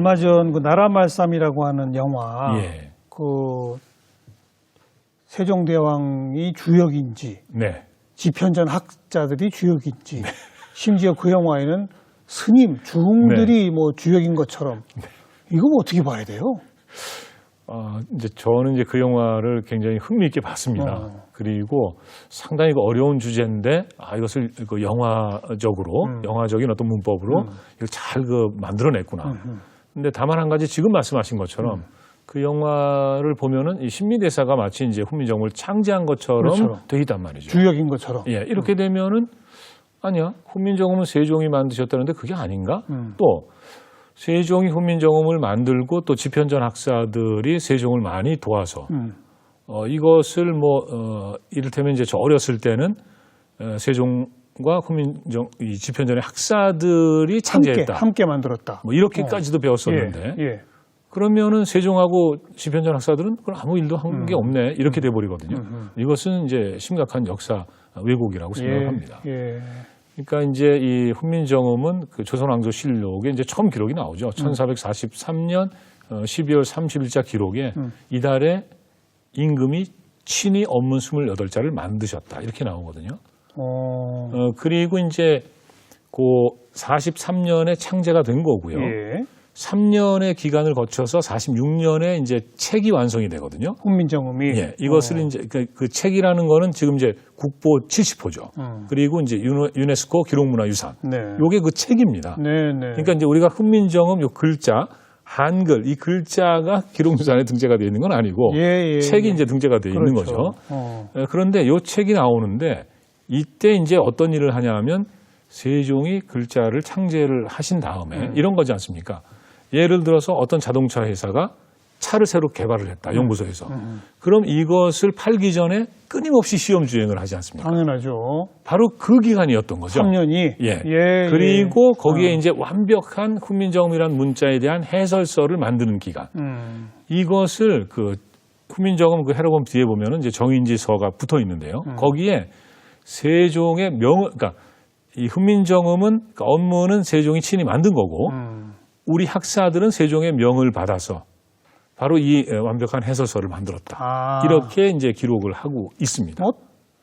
얼마 전 그 나라말쌈이라고 하는 영화, 예. 그 세종대왕이 주역인지, 네. 집현전 학자들이 주역인지, 심지어 그 영화에는 스님, 주흥들이 뭐 주역인 것처럼, 이거 뭐 어떻게 봐야 돼요? 이제 저는 이제 그 영화를 굉장히 흥미있게 봤습니다. 그리고 상당히 어려운 주제인데, 이것을 그 영화적으로, 영화적인 어떤 문법으로 이걸 잘 만들어냈구나. 근데 다만 한 가지 지금 말씀하신 것처럼 그 영화를 보면은 이 신미대사가 마치 이제 훈민정음을 창제한 것처럼 그렇죠. 돼 있단 말이죠. 주역인 것처럼. 예, 이렇게 되면은 아니야, 훈민정음은 세종이 만드셨다는데 그게 아닌가? 또 세종이 훈민정음을 만들고 또 집현전 학사들이 세종을 많이 도와서 이것을 이를테면 이제 저 어렸을 때는 세종과 이 집현전의 학사들이 창제했다. 함께 만들었다. 뭐 이렇게까지도 배웠었는데 그러면은 세종하고 집현전 학사들은 그럼 아무 일도 한 게 없네 이렇게 돼버리거든요. 이것은 이제 심각한 역사 왜곡이라고 생각합니다. 그러니까 이제 이 훈민정음은 그 조선왕조실록에 이제 처음 기록이 나오죠. 1443년 12월 30일자 기록에 이달에 임금이 친히 언문 28자를 만드셨다 이렇게 나오거든요. 그리고 이제 그 43년에 창제가 된 거고요. 3년의 기간을 거쳐서 46년에 이제 책이 완성이 되거든요. 훈민정음이. 예, 이것을 이제 그 책이라는 거는 지금 이제 국보 70호죠. 그리고 이제 유네스코 기록문화유산. 요게 그 책입니다. 그러니까 이제 우리가 훈민정음 요 글자 한글 이 글자가 기록유산에 등재가 되어 있는 건 아니고 책이 이제 등재가 되어 있는 거죠. 그런데 요 책이 나오는데 이때 이제 어떤 일을 하냐면 세종이 글자를 창제를 하신 다음에 이런 거지 않습니까? 예를 들어서 어떤 자동차 회사가 차를 새로 개발을 했다, 연구소에서. 그럼 이것을 팔기 전에 끊임없이 시험 주행을 하지 않습니까? 당연하죠. 바로 그 기간이었던 거죠. 3년이. 그리고 거기에 이제 완벽한 훈민정음이라는 문자에 대한 해설서를 만드는 기간. 이것을 그 훈민정음 그 해로범 뒤에 보면은 이제 정인지서가 붙어 있는데요. 거기에 세종의 그러니까 이 훈민정음은 그러니까 업무는 세종이 친히 만든 거고 우리 학사들은 세종의 명을 받아서 바로 이 완벽한 해설서를 만들었다. 이렇게 이제 기록을 하고 있습니다.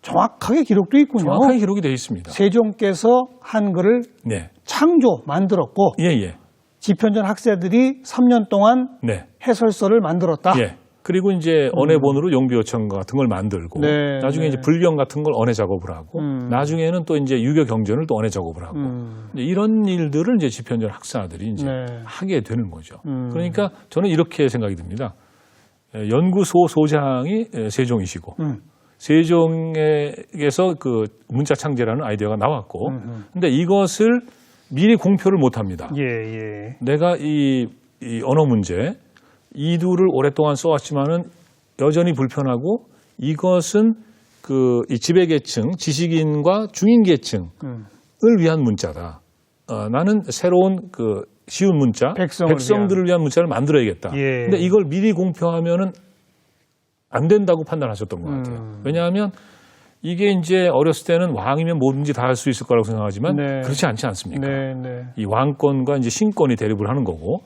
정확하게 기록도 있군요. 정확하게 기록이 되어 있습니다. 세종께서 한글을 창조 만들었고 집현전 학사들이 3년 동안 해설서를 만들었다. 그리고 이제 언해본으로 용비어청 같은 걸 만들고 나중에 이제 불경 같은 걸 언해 작업을 하고 나중에는 또 이제 유교 경전을 또 언해 작업을 하고 이런 일들을 이제 집현전 학사들이 이제 하게 되는 거죠. 그러니까 저는 이렇게 생각이 듭니다. 연구소 소장이 세종이시고 세종에게서 그 문자 창제라는 아이디어가 나왔고 근데 이것을 미리 공표를 못 합니다. 내가 이 언어 문제 이두를 오랫동안 써왔지만은 여전히 불편하고 이것은 이 지배계층, 지식인과 중인계층을 위한 문자다. 나는 새로운 쉬운 문자, 백성들을 위한 문자를 만들어야겠다. 근데 이걸 미리 공표하면은 안 된다고 판단하셨던 것 같아요. 왜냐하면 이게 이제 어렸을 때는 왕이면 뭐든지 다 할 수 있을 거라고 생각하지만 그렇지 않지 않습니까? 이 왕권과 이제 신권이 대립을 하는 거고.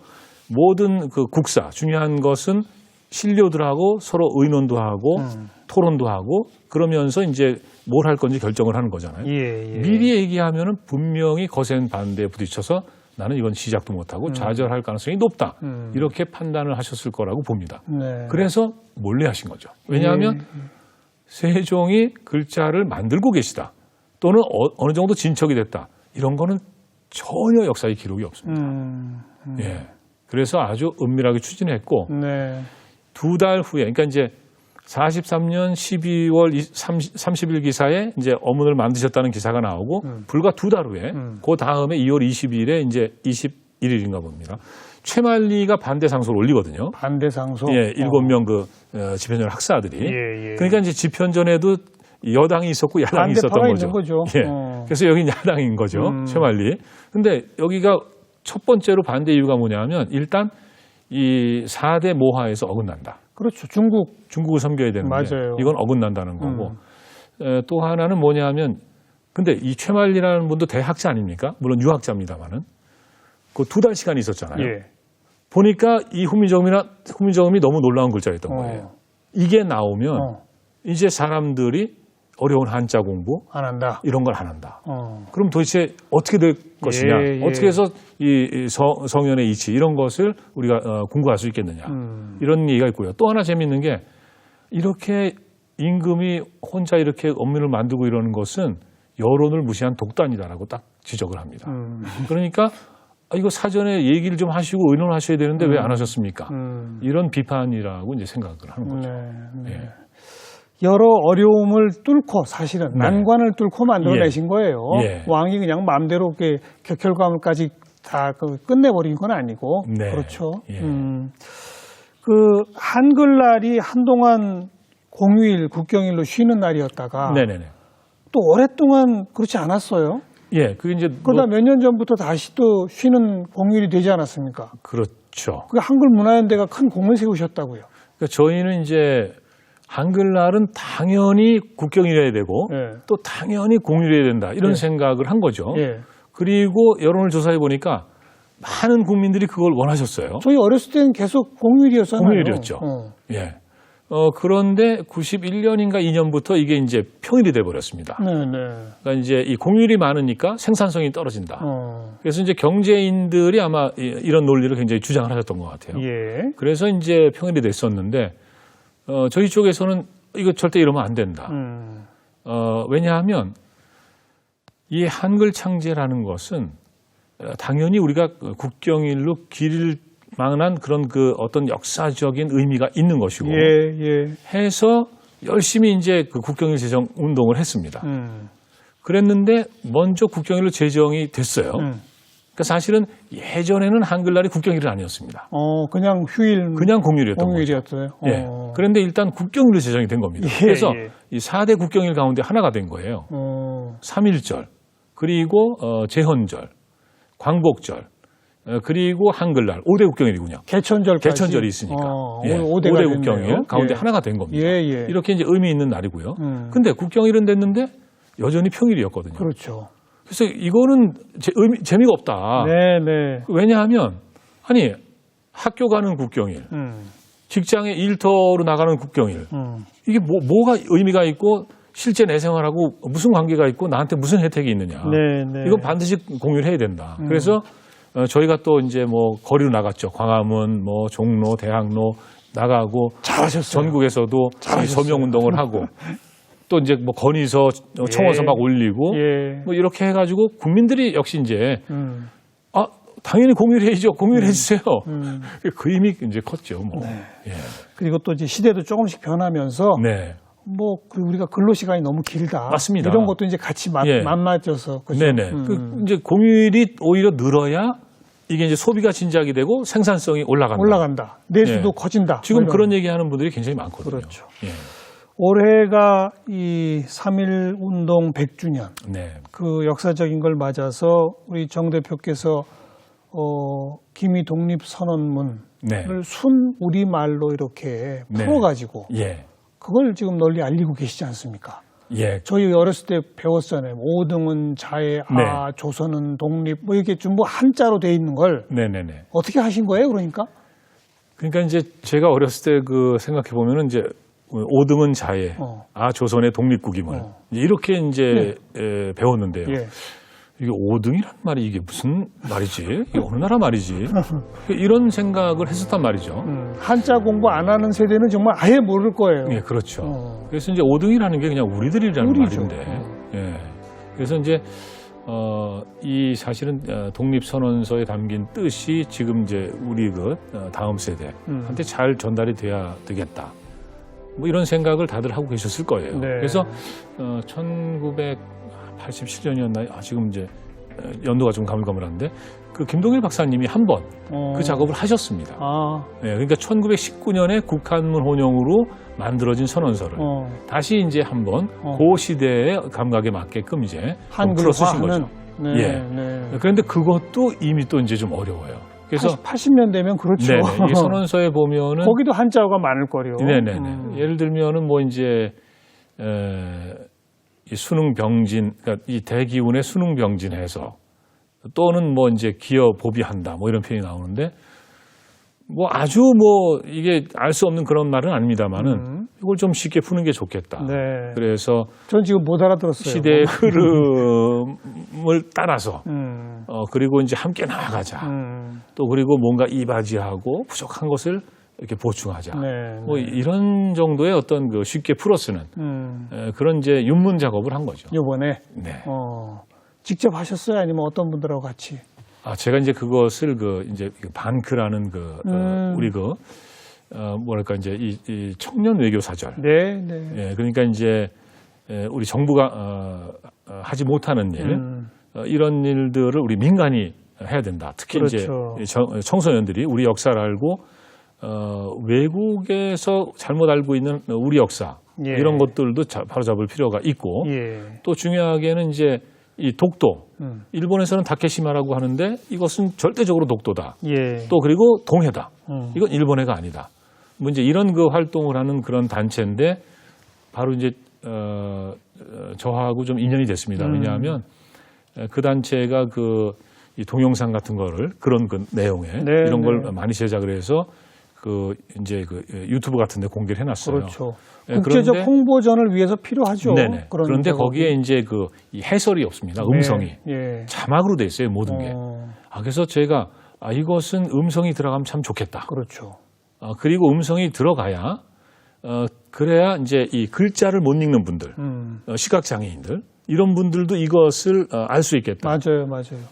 모든 그 국사, 중요한 것은 신료들하고 서로 의논도 하고 토론도 하고 그러면서 이제 뭘 할 건지 결정을 하는 거잖아요. 미리 얘기하면은 분명히 거센 반대에 부딪혀서 나는 이건 시작도 못하고 좌절할 가능성이 높다. 이렇게 판단을 하셨을 거라고 봅니다. 그래서 몰래 하신 거죠. 왜냐하면 세종이 글자를 만들고 계시다. 또는 어느 정도 진척이 됐다. 이런 거는 전혀 역사의 기록이 없습니다. 그래서 아주 은밀하게 추진했고 두 달 후에 그러니까 이제 43년 12월 30일 기사에 이제 어문을 만드셨다는 기사가 나오고 불과 두 달 후에 그 다음에 2월 20일에 이제 21일인가 봅니다. 최만리가 반대 상소를 올리거든요. 반대 상소. 7명 집현전 학사들이. 그러니까 이제 집현전에도 여당이 있었고 야당이 있었던 거죠. 그래서 여기 야당인 거죠. 최만리. 근데 여기가 첫 번째로 반대 이유가 뭐냐면 일단 이 4대 모하에서 어긋난다. 그렇죠. 중국을 섬겨야 되는데 이건 어긋난다는 거고. 또 하나는 뭐냐면 근데 이 최만리라는 분도 대학자 아닙니까? 물론 유학자입니다만은 그 2달 시간이 있었잖아요. 보니까 이 훈민정음이 너무 놀라운 글자였던 거예요. 이게 나오면 이제 사람들이 어려운 한자 공부 안 한다. 이런 걸 안 한다. 그럼 도대체 어떻게 될 것이냐? 어떻게 해서 이 성현의 이치 이런 것을 우리가 공부할 수 있겠느냐? 이런 얘기가 있고요. 또 하나 재미있는 게 이렇게 임금이 혼자 이렇게 언문을 만들고 이러는 것은 여론을 무시한 독단이다라고 딱 지적을 합니다. 그러니까 이거 사전에 얘기를 좀 하시고 의논하셔야 되는데 왜 안 하셨습니까? 이런 비판이라고 이제 생각을 하는 거죠. 네. 예. 여러 어려움을 뚫고 사실은 네. 난관을 뚫고 만들어내신 거예요. 예. 왕이 그냥 마음대로 이렇게 결과물까지 다 끝내버린 건 아니고 네. 그렇죠. 예. 그 한글날이 한동안 공휴일, 국경일로 쉬는 날이었다가 네네네. 또 오랫동안 그렇지 않았어요. 예, 그게 이제 그러다 몇 년 전부터 다시 또 쉬는 공휴일이 되지 않았습니까? 그렇죠. 그 한글 문화연대가 큰 공을 세우셨다고요. 그러니까 저희는 이제 한글날은 당연히 국경일해야 되고 예. 또 당연히 공휴일해야 된다 이런 예. 생각을 한 거죠. 예. 그리고 여론을 조사해 보니까 많은 국민들이 그걸 원하셨어요. 저희 어렸을 때는 계속 공휴일이었잖아요. 공휴일이었죠. 예. 그런데 91년인가 2년부터 이게 이제 평일이 돼 버렸습니다. 네네. 그러니까 이제 이 공휴일이 많으니까 생산성이 떨어진다. 그래서 이제 경제인들이 아마 이런 논리를 굉장히 주장을 하셨던 것 같아요. 예. 그래서 이제 평일이 됐었는데 저희 쪽에서는 이거 절대 이러면 안 된다. 왜냐하면 이 한글 창제라는 것은 당연히 우리가 국경일로 길 만한 그런 그 어떤 역사적인 의미가 있는 것이고 예. 해서 열심히 이제 그 국경일 제정 운동을 했습니다. 그랬는데 먼저 국경일로 제정이 됐어요. 그러니까 사실은 예전에는 한글날이 국경일은 아니었습니다. 그냥 휴일. 그냥 공휴일이었던 공휴일이었어요. 거죠. 예. 그런데 일단 국경일로 제정이 된 겁니다. 그래서 예. 이 4대 국경일 가운데 하나가 된 거예요. 3.1절, 그리고 제헌절, 광복절, 그리고 한글날 5대 국경일이군요. 개천절이 있으니까. 5대 국경일 가운데 하나가 된 겁니다. 예. 이렇게 이제 의미 있는 날이고요. 근데 국경일은 됐는데 여전히 평일이었거든요. 그렇죠. 그래서 이거는 재미가 없다. 네. 왜냐하면 아니 학교 가는 국경일, 직장에 일터로 나가는 국경일, 이게 뭐가 의미가 있고 실제 내 생활하고 무슨 관계가 있고 나한테 무슨 혜택이 있느냐. 네. 이건 반드시 공유를 해야 된다. 그래서 저희가 또 이제 뭐 거리로 나갔죠. 광화문, 뭐 종로, 대학로 나가고 잘하셨어요. 전국에서도 서명 운동을 하고 또 이제 뭐 건의서, 청원서 막 올리고 뭐 이렇게 해가지고 국민들이 역시 이제 당연히 공유해야죠. 공유를 해주세요. 그 힘이 이제 컸죠. 뭐. 네. 예. 그리고 또 이제 시대도 조금씩 변하면서 네. 뭐 우리가 근로 시간이 너무 길다. 맞습니다. 이런 것도 이제 같이 맞맞져서 그죠? 네네. 이제 공휴일이 오히려 늘어야 이게 이제 소비가 진작이 되고 생산성이 올라간다. 내수도 커진다. 지금 그런 얘기하는 분들이 굉장히 많거든요. 그렇죠. 예. 올해가 이 3.1 운동 100주년. 네. 그 역사적인 걸 맞아서 우리 정 대표께서 기미 독립선언문을 순 우리말로 이렇게 풀어가지고 그걸 지금 널리 알리고 계시지 않습니까? 예. 저희 어렸을 때 배웠잖아요. 5등은 자해, 조선은 독립, 뭐 이렇게 좀 뭐 한자로 돼 있는 걸 네네네. 어떻게 하신 거예요, 그러니까? 그러니까 이제 제가 어렸을 때 그 생각해 보면은 이제 5등은 자해, 조선의 독립국임을 이렇게 이제 배웠는데요. 이게 5등이란 말이 이게 무슨 말이지? 이게 어느 나라 말이지? 이런 생각을 했었단 말이죠. 한자 공부 안 하는 세대는 정말 아예 모를 거예요. 예, 그렇죠. 그래서 이제 5등이라는 게 그냥 우리들이라는 말인데. 예. 그래서 이제 이 사실은 독립선언서에 담긴 뜻이 지금 이제 우리 그 다음 세대한테 잘 전달이 돼야 되겠다. 뭐 이런 생각을 다들 하고 계셨을 거예요. 네. 그래서 1987년이었나요? 지금 이제 연도가 좀 가물가물한데 그 김동일 박사님이 한 번 그 작업을 하셨습니다. 네, 그러니까 1919년에 국한문 혼용으로 만들어진 선언서를 다시 이제 한번 그 시대의 감각에 맞게끔 이제 풀어 쓰신 거죠. 그런데 그것도 이미 또 이제 좀 어려워요. 그래서 80년 되면 그렇죠. 이 선언서에 보면은 거기도 한자어가 많을 거요. 네네네. 예를 들면은 뭐 이제 이 수능 병진, 그러니까 이 대기운의 수능 병진해서 또는 뭐 이제 기여 보비한다 뭐 이런 표현이 나오는데 뭐 아주 이게 알 수 없는 그런 말은 아닙니다만은 이걸 좀 쉽게 푸는 게 좋겠다. 네. 그래서 전 지금 못 알아들었어요. 시대의 흐름을 따라서 그리고 이제 함께 나아가자. 또 그리고 뭔가 이바지하고 부족한 것을 이렇게 보충하자. 네, 뭐 이런 정도의 어떤 그 쉽게 풀어쓰는 그런 이제 윤문 작업을 한 거죠. 이번에 네. 직접 하셨어요? 아니면 어떤 분들하고 같이? 제가 이제 그것을 이제 반크라는 우리 뭐랄까 이제 이 청년 외교 사절. 네, 네. 예, 그러니까 이제 우리 정부가 하지 못하는 일, 이런 일들을 우리 민간이 해야 된다. 특히 그렇죠. 이제 청소년들이 우리 역사를 알고 외국에서 잘못 알고 있는 우리 역사 예. 이런 것들도 바로잡을 필요가 있고 또 중요하게는 이제 이 독도. 일본에서는 다케시마라고 하는데 이것은 절대적으로 독도다. 또 그리고 동해다. 이건 일본해가 아니다. 뭐 이제 이런 그 활동을 하는 그런 단체인데 바로 이제 저하고 좀 인연이 됐습니다. 왜냐하면 그 단체가 이 동영상 같은 거를 그런 그 내용에 이런 걸 많이 제작을 해서 이제 유튜브 같은 데 공개를 해놨어요. 그렇죠. 국제적 홍보전을 위해서 필요하죠. 네네. 그런데 거기에 이제 이 해설이 없습니다. 음성이. 네. 자막으로 돼 있어요. 모든 게. 그래서 제가 이것은 음성이 들어가면 참 좋겠다. 그렇죠. 그리고 음성이 들어가야 그래야 이제 이 글자를 못 읽는 분들, 시각장애인들 이런 분들도 이것을 알 수 있겠다. 맞아요.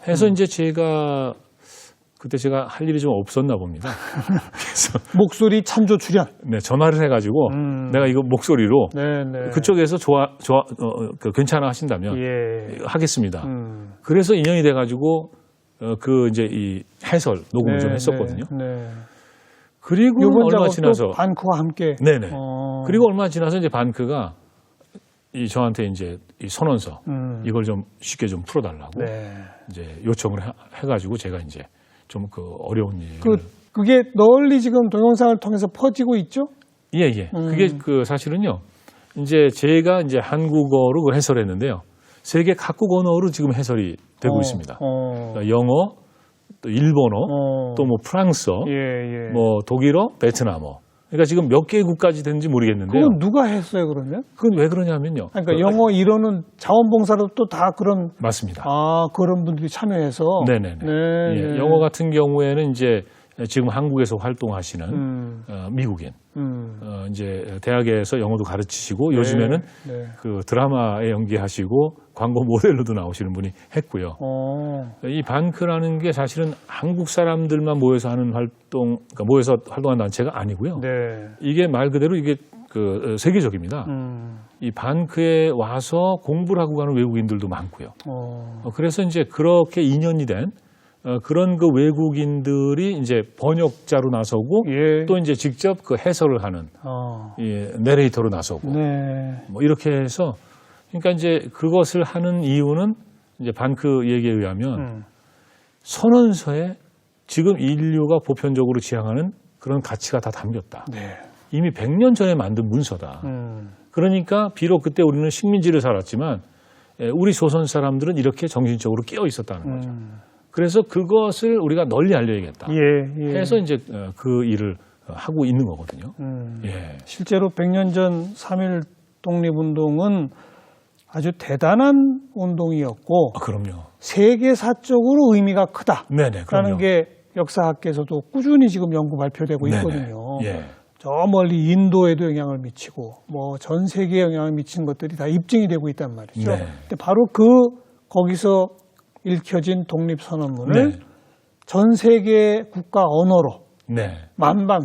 해서 이제 그때 제가 할 일이 좀 없었나 봅니다. 그래서 목소리 참조 출연. 네, 전화를 해가지고 내가 이거 목소리로 그쪽에서 괜찮아 하신다면 하겠습니다. 그래서 인연이 돼가지고 이제 이 해설 녹음을 좀 했었거든요. 그리고 얼마 지나서 반크와 함께. 네네. 그리고 얼마 지나서 이제 반크가 저한테 이제 이 선언서 이걸 좀 쉽게 좀 풀어달라고 이제 요청을 해가지고 제가 이제 좀 어려운 일을 그게 널리 지금 동영상을 통해서 퍼지고 있죠? 예. 그게 사실은요. 이제 제가 이제 한국어로 그걸 해설했는데요. 세계 각국 언어로 지금 해설이 되고 있습니다. 그러니까 영어, 또 일본어, 또 뭐 프랑스어, 뭐 독일어, 베트남어. 그러니까 지금 몇 개국까지 됐는지 모르겠는데요. 그건 누가 했어요, 그러면? 그건 왜 그러냐면요. 그러니까 영어 이론은 자원봉사로 또 다 그런. 맞습니다. 그런 분들이 참여해서. 네네네. 예, 영어 같은 경우에는 이제 지금 한국에서 활동하시는 미국인, 이제 대학에서 영어도 가르치시고 요즘에는 드라마에 연기하시고 광고 모델로도 나오시는 분이 했고요. 이 반크라는 게 사실은 한국 사람들만 모여서 하는 활동, 그러니까 모여서 활동하는 단체가 아니고요. 이게 말 그대로 이게 세계적입니다. 이 반크에 와서 공부를 하고 가는 외국인들도 많고요. 그래서 이제 그렇게 인연이 된 그런 외국인들이 이제 번역자로 나서고 또 이제 직접 해설을 하는 내레이터로 나서고 뭐 이렇게 해서 그러니까 이제 그것을 하는 이유는 이제 반크 얘기에 의하면 선언서에 지금 인류가 보편적으로 지향하는 그런 가치가 다 담겼다. 이미 100년 전에 만든 문서다. 그러니까 비록 그때 우리는 식민지를 살았지만 우리 조선 사람들은 이렇게 정신적으로 깨어 있었다는 거죠. 그래서 그것을 우리가 널리 알려야겠다. 해서 이제 그 일을 하고 있는 거거든요. 실제로 100년 전 3.1 독립운동은 아주 대단한 운동이었고 그럼요. 세계사적으로 의미가 크다. 네네, 라는 게 역사학계에서도 꾸준히 지금 연구 발표되고 있거든요. 저 멀리 인도에도 영향을 미치고 뭐 전 세계에 영향을 미친 것들이 다 입증이 되고 있단 말이죠. 근데 바로 거기서 읽혀진 독립선언문을 전 세계 국가 언어로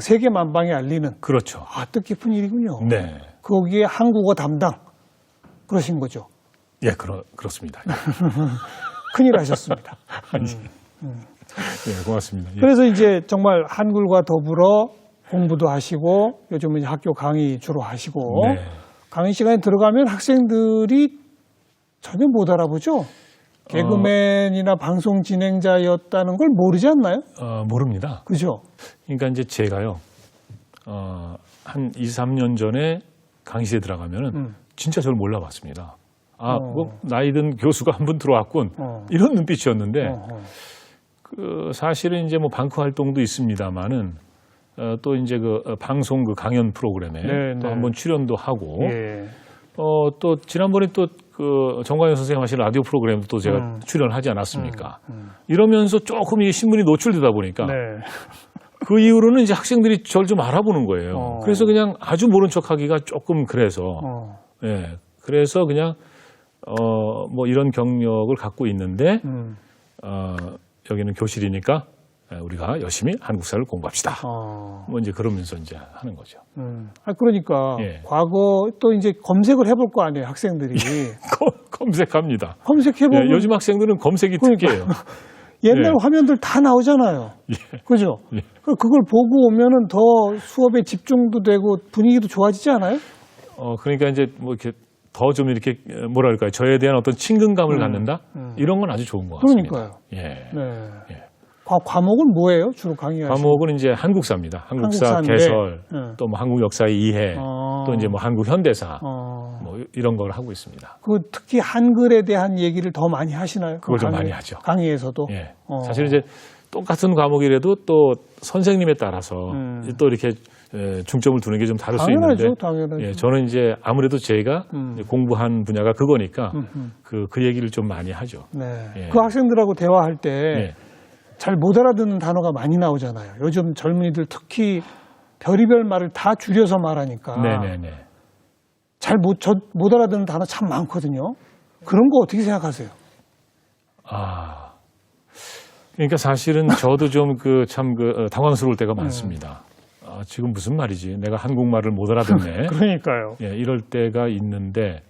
세계 만방에 알리는 그렇죠. 뜻깊은 일이군요. 거기에 한국어 담당 그러신 거죠. 예, 그렇습니다. 큰일 하셨습니다. 고맙습니다. 그래서 이제 정말 한글과 더불어 공부도 하시고 요즘은 이제 학교 강의 주로 하시고 강의 시간에 들어가면 학생들이 전혀 못 알아보죠. 개그맨이나 방송 진행자였다는 걸 모르지 않나요? 모릅니다. 그죠? 그러니까 이제 제가요, 한 2, 3년 전에 강의실에 들어가면은 진짜 저를 몰라봤습니다. 뭐 나이 든 교수가 한 분 들어왔군. 이런 눈빛이었는데, 사실은 이제 뭐 방크 활동도 있습니다만은, 또 이제 그 방송 그 강연 프로그램에 네, 또 네. 한번 출연도 하고 예. 또 지난번에 또 그 정광현 선생님 하신 라디오 프로그램도 또 제가 출연하지 않았습니까? 이러면서 조금 이 신문이 노출되다 보니까 네. 그 이후로는 이제 학생들이 저를 좀 알아보는 거예요. 그래서 그냥 아주 모른 척하기가 조금 그래서 예. 그래서 그냥 뭐 이런 경력을 갖고 있는데 여기는 교실이니까 우리가 열심히 한국사를 공부합시다. 뭐 이제 그러면서 이제 하는 거죠. 그러니까 예. 과거 또 이제 검색을 해볼 거 아니에요, 학생들이. 검색합니다. 검색해보면 예, 요즘 학생들은 검색이 그러니까. 특이해요. 옛날 예. 화면들 다 나오잖아요. 예. 그죠? 예. 그걸 보고 오면은 더 수업에 집중도 되고 분위기도 좋아지지 않아요? 그러니까 이제 뭐 이렇게 더 좀 이렇게 뭐랄까요, 저에 대한 어떤 친근감을 갖는다 이런 건 아주 좋은 것 같습니다. 그러니까요. 예. 네. 예. 과목은 뭐예요? 주로 강의하시는? 과목은 이제 한국사입니다. 한국사 한국사인데, 개설, 또 네. 뭐 한국 역사의 이해, 또 이제 뭐 한국 현대사, 뭐 이런 걸 하고 있습니다. 그 특히 한글에 대한 얘기를 더 많이 하시나요? 그걸 좀 많이 하죠. 강의에서도? 예. 사실 이제 똑같은 과목이라도 또 선생님에 따라서 또 이렇게 중점을 두는 게 좀 다를 수 있는데, 당연하죠. 예, 저는 이제 아무래도 제가 공부한 분야가 그거니까 그 얘기를 좀 많이 하죠. 네. 예. 그 학생들하고 대화할 때 예. 잘 못 알아듣는 단어가 많이 나오잖아요. 요즘 젊은이들 특히 별의별 말을 다 줄여서 말하니까 네네네. 잘 못 알아듣는 단어 참 많거든요. 그런 거 어떻게 생각하세요? 그러니까 사실은 저도 좀 당황스러울 때가 많습니다. 지금 무슨 말이지? 내가 한국말을 못 알아듣네. 그러니까요. 예, 이럴 때가 있는데,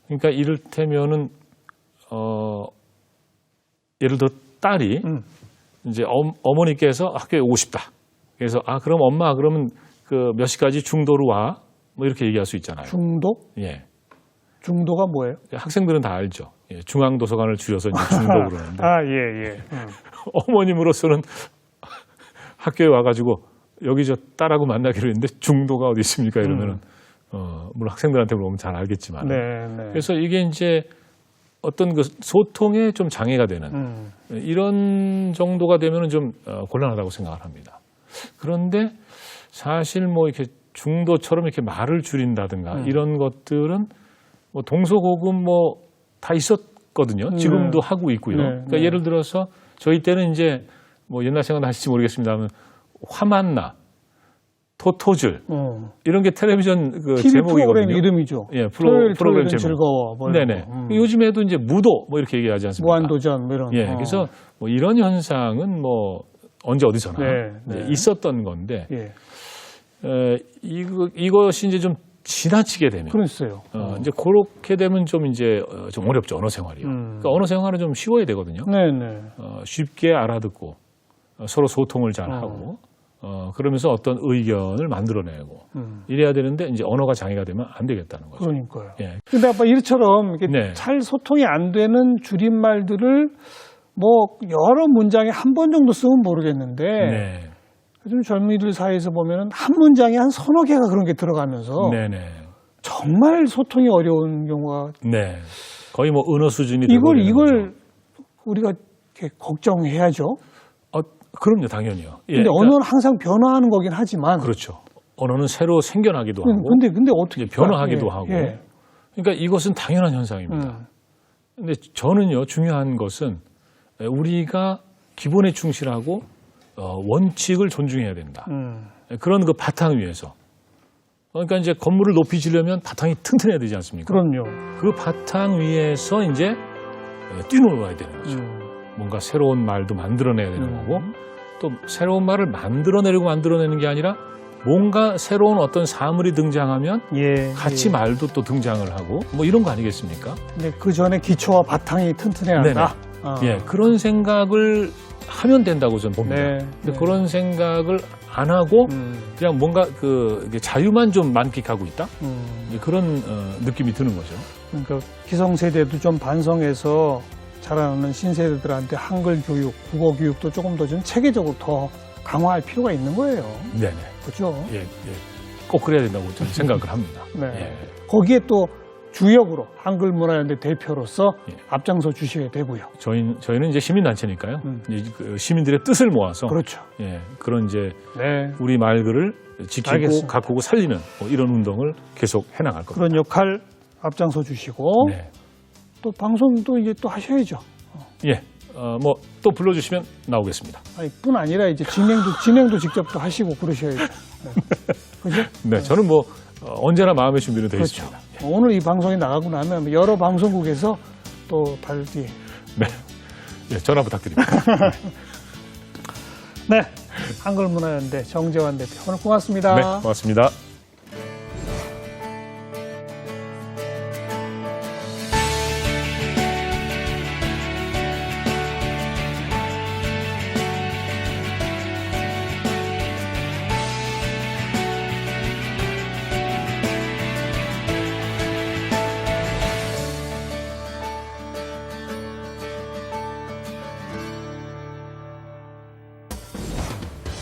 그러니까 이를테면은 예를 들어 딸이 이제 어머니께서 학교에 오고 싶다. 그래서 그럼 엄마 그러면 그 몇 시까지 중도로 와? 뭐 이렇게 얘기할 수 있잖아요. 중도? 예. 중도가 뭐예요? 학생들은 다 알죠. 예, 중앙도서관을 줄여서 이제 중도 그러는데. 예. 어머님으로서는 학교에 와가지고 여기 저 딸하고 만나기로 했는데 중도가 어디 있습니까? 이러면은 물론 학생들한테 물어보면 잘 알겠지만. 네. 그래서 이게 이제 어떤 그 소통에 좀 장애가 되는 이런 정도가 되면은 좀 곤란하다고 생각을 합니다. 그런데 사실 뭐 이렇게 중도처럼 이렇게 말을 줄인다든가 이런 것들은 뭐 동서고금 뭐 다 있었거든요. 지금도 하고 있고요. 그러니까 예를 들어서 저희 때는 이제 뭐 옛날 생각나실지 모르겠습니다만 화만나, 토토즐 이런 게 텔레비전 그 TV 제목이거든요. 프로그램 이름이죠. 예, 프로그램 제목. 즐거워. 뭐 이런 네네. 거. 요즘에도 이제 무도 뭐 이렇게 얘기하지 않습니까? 무한도전 뭐 이런. 예, 그래서 뭐 이런 현상은 뭐 언제 어디서나 네. 있었던 건데 예. 이것이 이제 좀 지나치게 되면 그랬어요. 이제 그렇게 되면 좀 이제 좀 어렵죠, 언어 생활이요. 그러니까 언어 생활은 좀 쉬워야 되거든요. 네네. 쉽게 알아듣고 서로 소통을 잘 하고 그러면서 어떤 의견을 만들어내고 이래야 되는데 이제 언어가 장애가 되면 안 되겠다는 거죠. 그러니까요. 예. 근데 아빠 이처럼 이렇게 네. 잘 소통이 안 되는 줄임말들을 뭐 여러 문장에 한 번 정도 쓰면 모르겠는데 네. 요즘 젊은이들 사이에서 보면은 한 문장에 한 서너 개가 그런 게 들어가면서 네네. 정말 소통이 어려운 경우가 네. 거의 뭐 언어 수준이 이걸 되버리는 거죠. 우리가 이렇게 걱정해야죠. 그럼요, 당연히요. 예, 근데 언어는 항상 변화하는 거긴 하지만 그렇죠. 언어는 새로 생겨나기도 하고 근데 어떻게 변화하기도 예, 하고. 예. 그러니까 이것은 당연한 현상입니다. 근데 저는요, 중요한 것은 우리가 기본에 충실하고 원칙을 존중해야 된다. 그런 그 바탕 위에서. 그러니까 이제 건물을 높이 지려면 바탕이 튼튼해야 되지 않습니까? 그럼요. 그 바탕 위에서 이제 뛰놀아야 되는 거죠. 뭔가 새로운 말도 만들어내야 되는 거고 또 새로운 말을 만들어내는 게 아니라 뭔가 새로운 어떤 사물이 등장하면 같이 말도 또 등장을 하고 뭐 이런 거 아니겠습니까? 근데 그 전에 기초와 바탕이 튼튼해야 한다. 예, 그런 생각을 하면 된다고 저는 봅니다. 근데 네. 그런 생각을 안 하고 그냥 뭔가 이게 자유만 좀 만끽하고 있다. 이제 그런 느낌이 드는 거죠. 그러니까 기성세대도 좀 반성해서 자라나는 신세대들한테 한글 교육, 국어 교육도 조금 더 좀 체계적으로 더 강화할 필요가 있는 거예요. 네네. 그렇죠? 예. 꼭 그래야 된다고 저는 생각을 합니다. 네. 예. 거기에 또 주역으로 한글문화연대 대표로서 앞장서 주셔야 되고요. 저희는 이제 시민단체니까요. 이제 그 시민들의 뜻을 모아서 그렇죠. 그런 이제 우리 말글을 지키고 알겠습니다. 가꾸고 살리는 뭐 이런 운동을 계속 해나갈 겁니다. 그런 역할 앞장서 주시고 또 방송도 이제 또 하셔야죠. 뭐 또 불러주시면 나오겠습니다. 아니, 뿐 아니라 이제 진행도 직접 또 하시고 그러셔야죠. 그죠? 네, 저는 뭐 언제나 마음의 준비는 되어 그렇죠. 있습니다. 오늘 이 방송이 나가고 나면 여러 방송국에서 또 발뒤. 전화 부탁드립니다. 네, 한글문화연대 정재환 대표 오늘 고맙습니다. 네, 고맙습니다.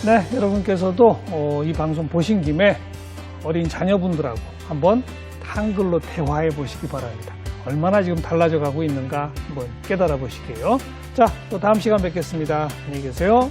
네, 여러분께서도 이 방송 보신 김에 어린 자녀분들하고 한번 한글로 대화해 보시기 바랍니다. 얼마나 지금 달라져 가고 있는가 한번 깨달아 보시게요. 자, 또 다음 시간 뵙겠습니다. 안녕히 계세요.